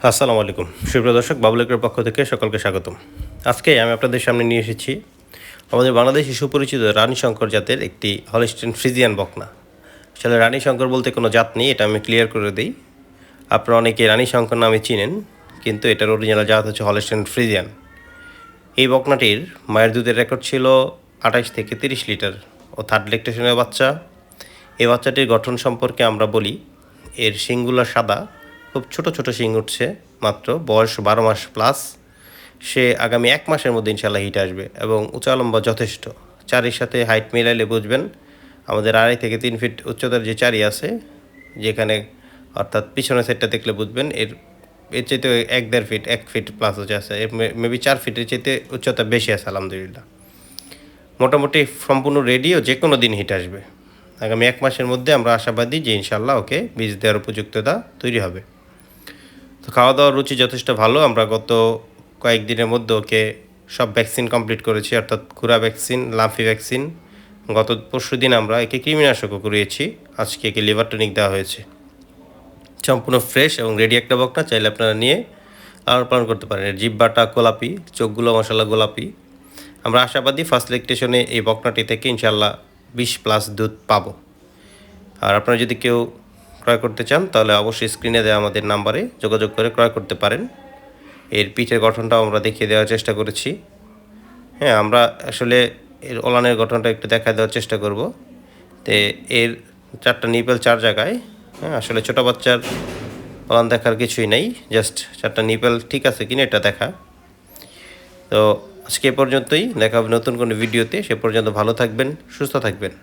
আসসালামু আলাইকুম সুপ্রিয় দর্শক, বাবুলেকের পক্ষ থেকে সকলকে স্বাগতম। আজকে আমি আপনাদের সামনে নিয়ে এসেছি আমাদের বাংলাদেশি সুপরিচিত রানী শঙ্কর জাতের একটি হলস্টেইন ফ্রিজিয়ান বকনা। আসলে রানী শঙ্কর বলতে কোনো জাত নেই, এটা আমি ক্লিয়ার করে দিই। আপনারা অনেকে রানী শঙ্কর নামে চিনেন, কিন্তু এটার অরিজিনাল জাত হচ্ছে হলস্টেইন ফ্রিজিয়ান। এই বকনাটির মায়ের দুধের রেকর্ড ছিল 28 থেকে 30 লিটার ও থার্ড ল্যাকটেশনের বাচ্চা। এই বাচ্চাটির গঠন সম্পর্কে আমরা বলি, এর শিংগুলো সাদা, খুব ছোট ছোট শিং উঠছে মাত্র, বয়স 12 মাস প্লাস। সে আগামী 1 মাসের মধ্যে ইনশাল্লাহ হিট আসবে এবং উঁচা লম্বা যথেষ্ট। চারির সাথে হাইট মিলাইলে বুঝবেন আমাদের 2.5 থেকে 3 ফিট উচ্চতার যে চারি আছে, যেখানে অর্থাৎ পিছনের সাইডটা দেখলে বুঝবেন এর এর চাইতে 1-1.5 ফিট 1 ফিট প্লাস হচ্ছে আছে, এর মেবি 4 ফিটের চাইতে উচ্চতা বেশি আছে আলহামদুলিল্লাহ। মোটামুটি সম্পূর্ণ রেডিও, যে কোনো দিন হিট আসবে। আগামী 1 মাসের মধ্যে আমরা আশাবাদী যে ইনশাল্লাহ ওকে বীজ দেওয়ার উপযুক্ততা তৈরি হবে। তো খাওয়া দাওয়ার রুচি যথেষ্ট ভালো। আমরা গত কয়েকদিনের মধ্যে ওকে সব ভ্যাকসিন কমপ্লিট করেছি, অর্থাৎ খুরা ভ্যাকসিন, লাম্ফি ভ্যাকসিন। গত পরশু দিন আমরা একে কৃমিনাশকও করিয়েছি, আজকে একে লিভার টনিক দেওয়া হয়েছে। সম্পূর্ণ ফ্রেশ এবং রেডি একটা বকনা, চাইলে আপনারা নিয়ে লালন পালন করতে পারেন। এর জিহ্বাটা গোলাপি, চোখগুলো মশালা গোলাপি। আমরা আশাবাদী ফার্স্ট ল্যাকটেশনে এই বকনাটি থেকে ইনশাল্লাহ 20+ দুধ পাবো। আর আপনারা যদি কেউ ক্রয় করতে চান তাহলে অবশ্যই স্ক্রিনে দেওয়া আমাদের নাম্বারে যোগাযোগ করে ক্রয় করতে পারেন। এর পিঠের গঠনটাও আমরা দেখিয়ে দেওয়ার চেষ্টা করেছি। হ্যাঁ, আমরা আসলে এর ওলানের গঠনটা একটু দেখা দেওয়ার চেষ্টা করব। তো এর 4টা নিপেল 4 জায়গায়। হ্যাঁ, আসলে ছোটো বাচ্চার ওলান দেখার কিছুই নেই, জাস্ট 4টা নিপেল ঠিক আছে কিনা এটা দেখা। তো আজকে এ পর্যন্তই, দেখা হবে নতুন কোনো ভিডিওতে। সে পর্যন্ত ভালো থাকবেন, সুস্থ থাকবেন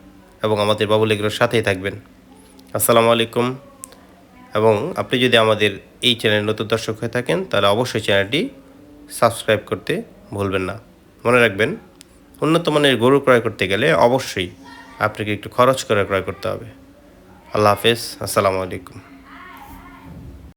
এবং আমাদের বাবুল এগুলোর সাথেই থাকবেন। আসসালামু আলাইকুম। এবং আপনি যদি আমাদের এই চ্যানেল নতুন দর্শক হয়ে থাকেন তাহলে অবশ্যই চ্যানেলটি সাবস্ক্রাইব করতে ভুলবেন না। মনে রাখবেন, উন্নত মানের গরু ক্রয় করতে গেলে অবশ্যই আপনাকে একটু খরচ করে ক্রয় করতে হবে। আল্লাহ হাফেজ, আসসালামু আলাইকুম।